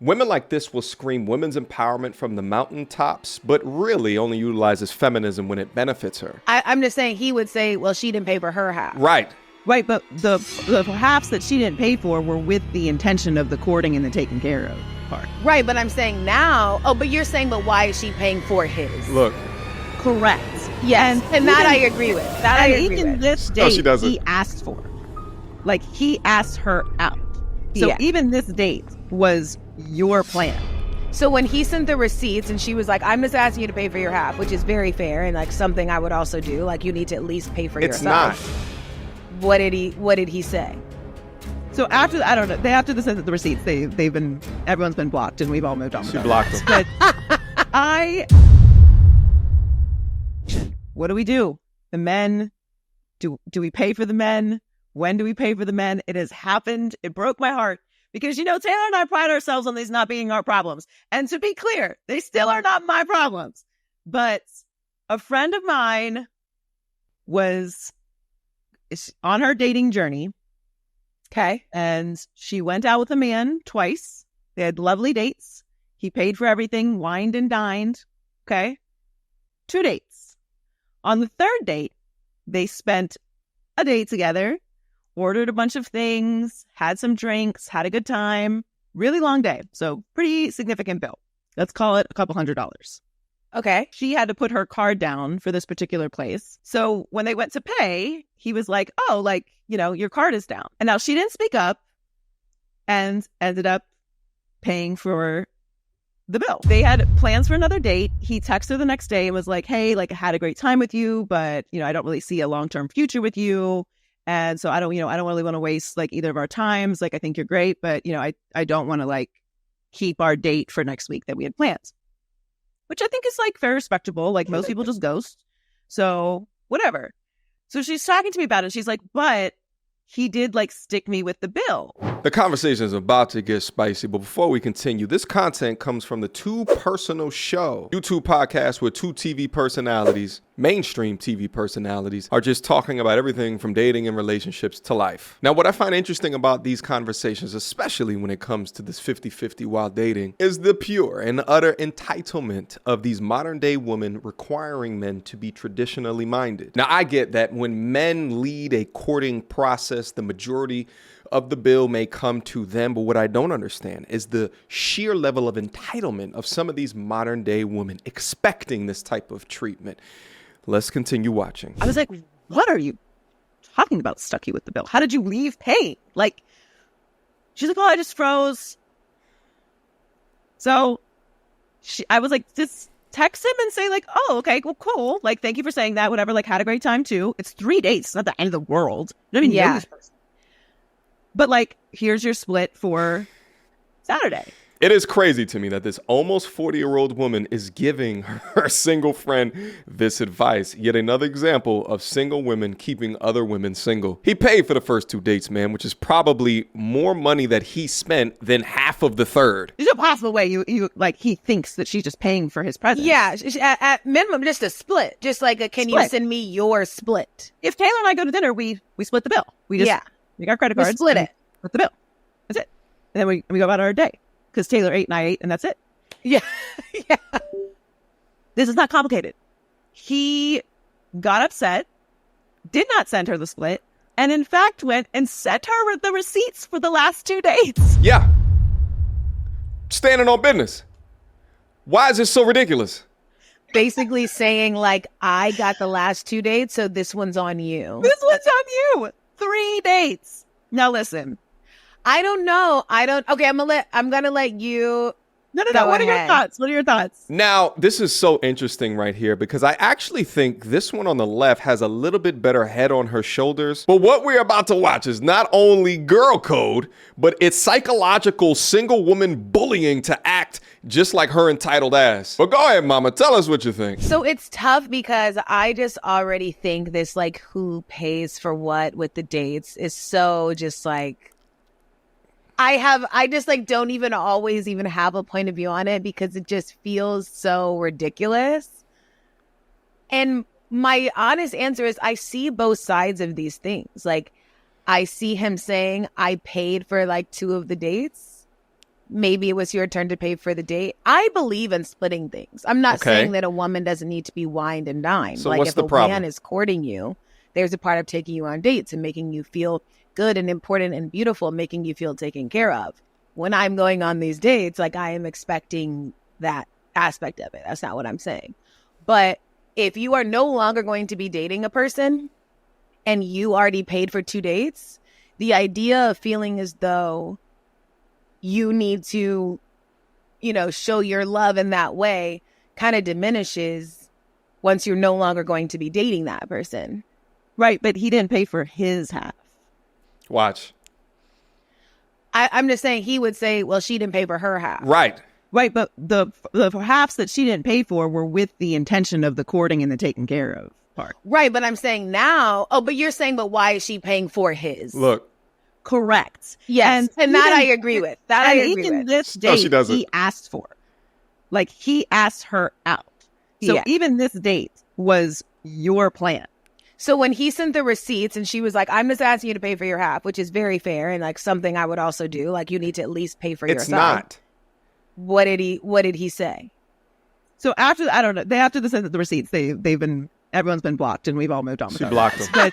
Women like this will scream women's empowerment from the mountaintops, but really only utilizes feminism when it benefits her. I'm just saying he would say, well, she didn't pay for her half. Right. Right, but the halves that she didn't pay for were with the intention of the courting and the taking care of part. Right, but I'm saying now, but you're saying, but why is she paying for his? Look. Correct. Yes, and that I agree with. That I agree with. Even this date, she doesn't. he asked for. Like, he asked her out. So Yeah. even this date was your plan. So when he sent the receipts and she was like, I'm just asking you to pay for your half, which is very fair and like something I would also do. Like, you need to at least pay for yourself. It's not. What did he say? So after, I don't know, after the sent the receipts, everyone's been blocked and we've all moved on. She blocked him. But what do we do? The men, do we pay for the men? When do we pay for the men? It has happened. It broke my heart because, Taylor and I pride ourselves on these not being our problems. And to be clear, they still are not my problems. But a friend of mine was on her dating journey. Okay. And she went out with a man twice. They had lovely dates. He paid for everything, wined and dined. Okay. 2 dates. On the third date, they spent a day together, ordered a bunch of things, had some drinks, had a good time. Really long day. So pretty significant bill. Let's call it a couple $100. Okay. She had to put her card down for this particular place. So when they went to pay, he was like, oh, your card is down. And now she didn't speak up and ended up paying for the bill. They had plans for another date. He texted her the next day and was like, hey, I had a great time with you, but, I don't really see a long-term future with you. And so I don't really want to waste either of our times. I think you're great, but, I don't want to keep our date for next week that we had planned. Which I think is very respectable. Most people just ghost. So whatever. So she's talking to me about it. She's like, but he did stick me with the bill. The conversation is about to get spicy, but before we continue, this content comes from the Too Personal Show, YouTube podcast where two TV personalities, mainstream TV personalities, are just talking about everything from dating and relationships to life. Now, what I find interesting about these conversations, especially when it comes to this 50-50 while dating, is the pure and utter entitlement of these modern day women requiring men to be traditionally minded. Now, I get that when men lead a courting process, the majority of the bill may come to them, but what I don't understand is the sheer level of entitlement of some of these modern day women expecting this type of treatment. Let's continue watching. I was like, what are you talking about, stuck you with the bill? How did you leave paying? She's like, oh, I just froze. So I was like, just text him and say oh, okay, well, cool. Thank you for saying that, whatever. Had a great time too. It's 3 dates. It's not the end of the world. I don't even know this person. But here's your split for Saturday. It is crazy to me that this almost 40-year-old woman is giving her single friend this advice. Yet another example of single women keeping other women single. He paid for the first 2 dates, man, which is probably more money that he spent than half of the third. There's no possible way he thinks that she's just paying for his presence. Yeah, at minimum, just a split. Just you send me your split? If Taylor and I go to dinner, we split the bill. We got credit cards. We split it. Split the bill. That's it. And then we go about our day. Because Taylor ate and I ate, and that's it. Yeah. Yeah. This is not complicated. He got upset, did not send her the split, and in fact went and sent her the receipts for the last 2 dates. Yeah. Standing on business. Why is this so ridiculous? Basically saying I got the last 2 dates, so this one's on you. This one's on you. 3 dates. Now listen. I don't know. Okay, I'm gonna let you. No. What are your thoughts? What are your thoughts? Now, this is so interesting right here because I actually think this one on the left has a little bit better head on her shoulders. But what we're about to watch is not only girl code, but it's psychological single woman bullying to act just like her entitled ass. But go ahead, mama. Tell us what you think. So it's tough because I just already think this who pays for what with the dates is so just I just don't even always even have a point of view on it because it just feels so ridiculous. And my honest answer is I see both sides of these things. I see him saying I paid for 2 of the dates. maybe it was your turn to pay for the date. I believe in splitting things. I'm not saying that a woman doesn't need to be wined and dined. So like what's if the a problem? man is courting you, there's a part of taking you on dates and making you feel good and important and beautiful, making you feel taken care of. When I'm going on these dates, like I am expecting that aspect of it. That's not what I'm saying. But if you are no longer going to be dating a person and you already paid for 2 dates, the idea of feeling as though you need to, show your love in that way kind of diminishes once you're no longer going to be dating that person. Right, but he didn't pay for his half. Watch. I'm just saying he would say, well, she didn't pay for her half. Right. Right, but the halves that she didn't pay for were with the intention of the courting and the taken care of part. Right, but I'm saying now, but you're saying, but why is she paying for his? Look. Correct. Yes, and that I agree with. That I agree even with. This No, date she doesn't. he asked for. Like, he asked her out. So Yeah. even this date was your plan. So when he sent the receipts and she was like, I'm just asking you to pay for your half, which is very fair and like something I would also do. Like you need to at least pay for your It's side. not. What did he say? So after, I don't know, after they sent the receipts, everyone's been blocked and we've all moved on. She blocked them.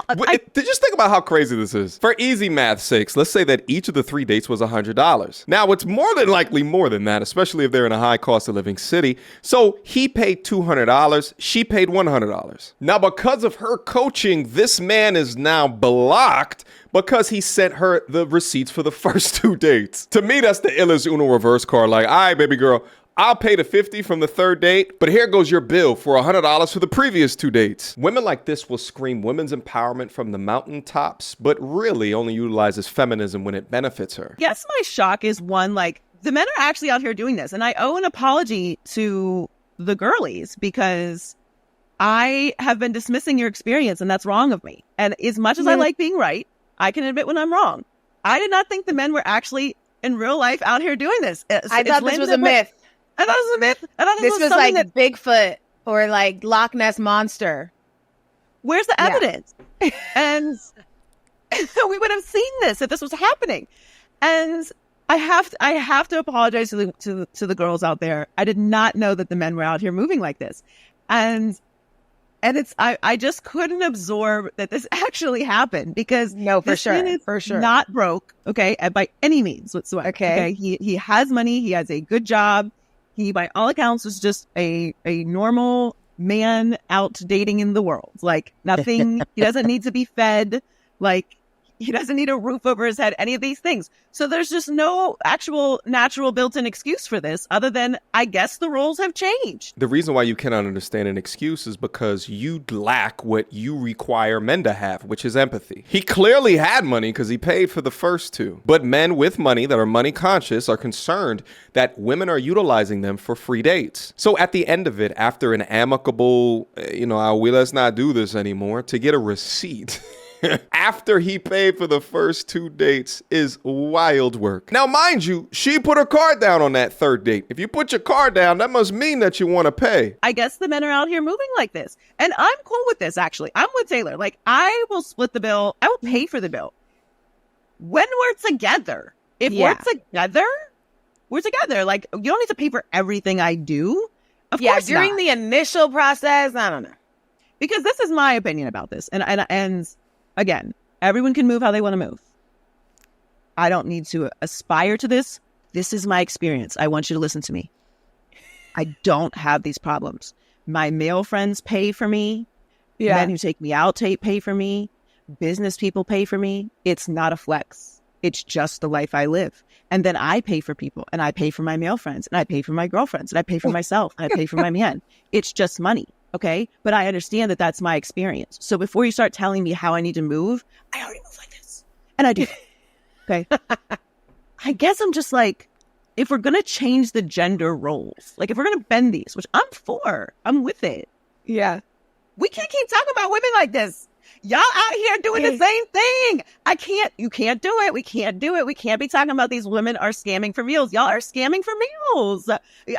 But Just think about how crazy this is. For easy math's sakes, let's say that each of the 3 dates was $100. Now, it's more than likely more than that, especially if they're in a high cost of living city. So he paid $200. She paid $100. Now, because of her coaching, this man is now blocked because he sent her the receipts for the first 2 dates. To me, that's the illest Uno reverse card. Like, all right, baby girl, I'll pay the $50 from the 3rd date, but here goes your bill for $100 for the previous 2 dates. Women like this will scream women's empowerment from the mountaintops, but really only utilizes feminism when it benefits her. Yes, my shock is one, like, the men are actually out here doing this. And I owe an apology to the girlies because I have been dismissing your experience and that's wrong of me. And as much as I like being right, I can admit when I'm wrong. I did not think the men were actually in real life out here doing this. I thought this was a myth. I thought it was a myth. I thought This was like Bigfoot or like Loch Ness Monster. Where's the evidence? And we would have seen this if this was happening. And I have to apologize to the girls out there. I did not know that the men were out here moving like this. And it's I just couldn't absorb that this actually happened because this man is not broke, okay, by any means whatsoever. Okay. He has money, he has a good job. He, by all accounts, was just a normal man out dating in the world. Like, nothing, he doesn't need to be fed. Like, he doesn't need a roof over his head, any of these things. So there's just no actual natural built-in excuse for this other than, I guess, the roles have changed. The reason why you cannot understand an excuse is because you lack what you require men to have, which is empathy. He clearly had money because he paid for the first 2. But men with money that are money conscious are concerned that women are utilizing them for free dates. So at the end of it, after an amicable, let's not do this anymore, to get a receipt after he paid for the first 2 dates is wild work. Now, mind you, she put her card down on that 3rd date. If you put your card down, that must mean that you want to pay. I guess the men are out here moving like this. And I'm cool with this, actually. I'm with Taylor. Like, I will split the bill. I will pay for the bill. When we're together. If we're together, we're together. Like, you don't need to pay for everything I do. Of course during not. the initial process, I don't know. Because this is my opinion about this. And again, everyone can move how they want to move. I don't need to aspire to this. This is my experience. I want you to listen to me. I don't have these problems. My male friends pay for me. Men who take me out pay for me. Business people pay for me. It's not a flex. It's just the life I live. And then I pay for people, and I pay for my male friends, and I pay for my girlfriends, and I pay for myself, and I pay for my man. It's just money. Okay. But I understand that that's my experience. So before you start telling me how I need to move, I already move like this. And I do. Okay. I guess I'm just like, if we're going to change the gender roles, like if we're going to bend these, which I'm for, I'm with it. Yeah. We can't keep talking about women like this. Y'all out here doing the same thing. You can't do it. We can't do it. We can't be talking about these women are scamming for meals. Y'all are scamming for meals.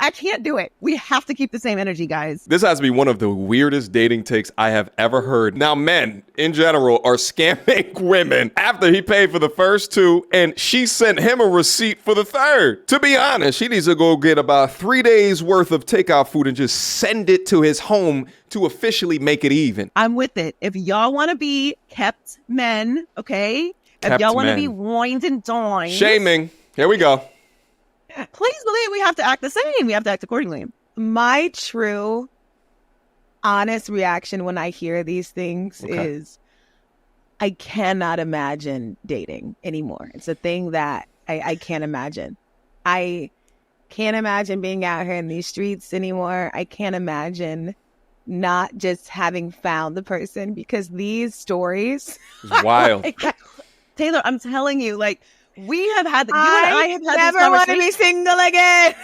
I can't do it. We have to keep the same energy, guys. This has to be one of the weirdest dating takes I have ever heard. Now, men in general are scamming women after he paid for the first two and she sent him a receipt for the third. To be honest, she needs to go get about 3 days worth of takeout food and just send it to his home to officially make it even. I'm with it. If y'all want to be kept men, okay? If y'all want to be wined and dined. Shaming. Here we go. Please believe we have to act the same. We have to act accordingly. My true, honest reaction when I hear these things is I cannot imagine dating anymore. It's a thing that I can't imagine. I can't imagine being out here in these streets anymore. I can't imagine not just having found the person, because these stories it's wild. Taylor, I'm telling you, like, we have had, I never want to be single again.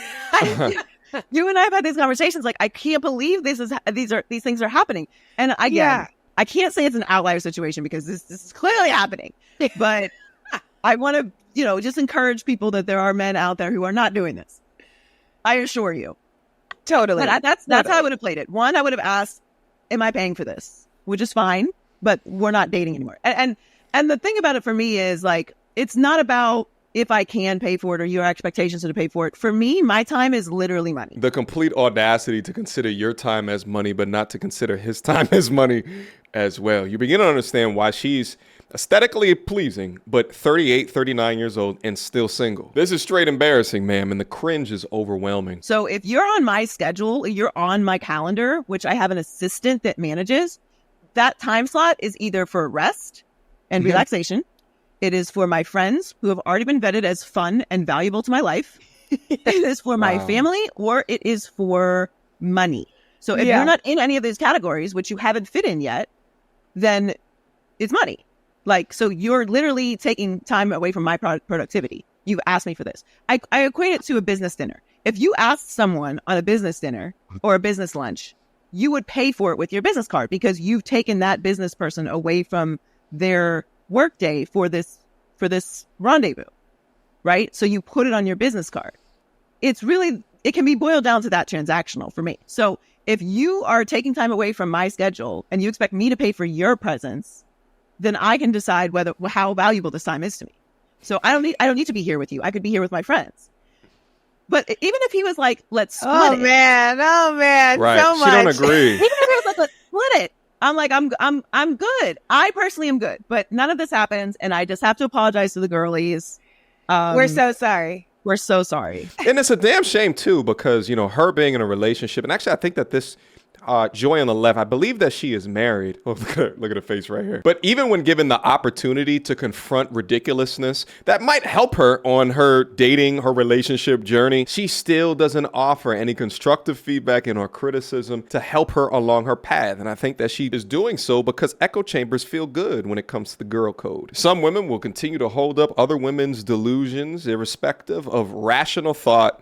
You and I have had these conversations. Like, I can't believe these things are happening. And I can't say it's an outlier situation because this is clearly happening. But I want to, just encourage people that there are men out there who are not doing this. I assure you. Totally. But that's how I would have played it. One, I would have asked, am I paying for this? Which is fine, but we're not dating anymore. And the thing about it for me is, like, it's not about if I can pay for it or your expectations to pay for it. For me, my time is literally money. The complete audacity to consider your time as money, but not to consider his time as money as well. You begin to understand why she's aesthetically pleasing, but 38, 39 years old and still single. This is straight embarrassing, ma'am, and the cringe is overwhelming. So if you're on my schedule, you're on my calendar, which I have an assistant that manages, that time slot is either for rest and relaxation. It is for my friends who have already been vetted as fun and valuable to my life. It is for my family, or it is for money. So if you're not in any of these categories, which you haven't fit in yet, then it's money. Like, so you're literally taking time away from my productivity. You've asked me for this. I equate it to a business dinner. If you asked someone on a business dinner or a business lunch, you would pay for it with your business card because you've taken that business person away from their workday for this rendezvous, right? So you put it on your business card. It can be boiled down to that transactional for me. So if you are taking time away from my schedule and you expect me to pay for your presence, then I can decide how valuable this time is to me. So I don't need to be here with you. I could be here with my friends. But even if he was like, let's split it. Oh man, right. So much. She don't agree. Even if he was like, let's split it. I'm like, I'm good. I personally am good. But none of this happens, and I just have to apologize to the girlies. We're so sorry. We're so sorry. And it's a damn shame too, because her being in a relationship, and actually I think that this Joy on the left, I believe that she is married. Oh, look at her face right here. But even when given the opportunity to confront ridiculousness that might help her on her dating, her relationship journey, she still doesn't offer any constructive feedback and or criticism to help her along her path. And I think that she is doing so because echo chambers feel good when it comes to the girl code. Some women will continue to hold up other women's delusions irrespective of rational thought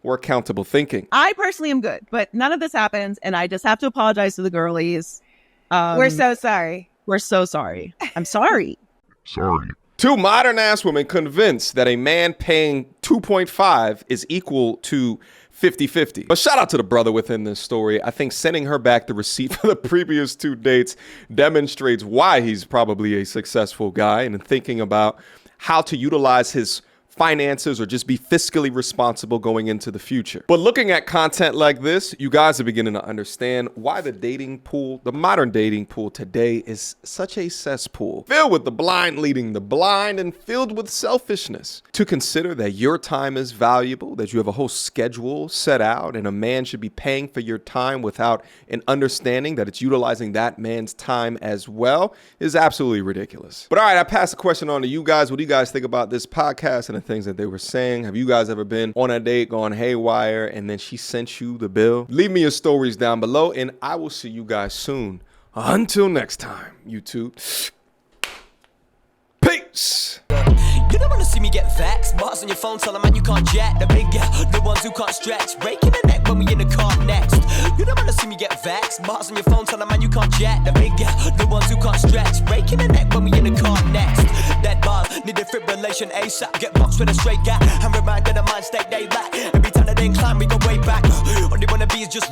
or accountable thinking. I personally am good, but none of this happens, and I just have to apologize to the girlies. We're so sorry. We're so sorry. I'm sorry. Sorry. Two modern ass women convinced that a man paying 2.5 is equal to 50-50. But shout out to the brother within this story. I think sending her back the receipt for the previous 2 dates demonstrates why he's probably a successful guy and thinking about how to utilize his finances or just be fiscally responsible going into the future. But looking at content like this, you guys are beginning to understand why the modern dating pool today is such a cesspool, filled with the blind leading the blind and filled with selfishness. To consider that your time is valuable, that you have a whole schedule set out, and a man should be paying for your time without an understanding that it's utilizing that man's time as well is absolutely ridiculous. But all right, I pass the question on to you guys. What do you guys think about this podcast and the things that they were saying? Have you guys ever been on a date, gone haywire, and then she sent you the bill? Leave me your stories down below, and I will see you guys soon. Until next time, YouTube. Peace. don't wanna see me get vexed. Bars on your phone, tell a man you can't jack. The big girl, the ones who can't stretch. Breaking the neck when we in the car next. You don't wanna see me get vexed. Bars on your phone, tell a man you can't jack. The big girl, the ones who can't stretch. Breaking the neck when we in the car next. That bar, need defibrillation ASAP. Get boxed with a straight gap. I'm reminded of mind state they lack. Every time that they incline, we go way back. All they wanna be is just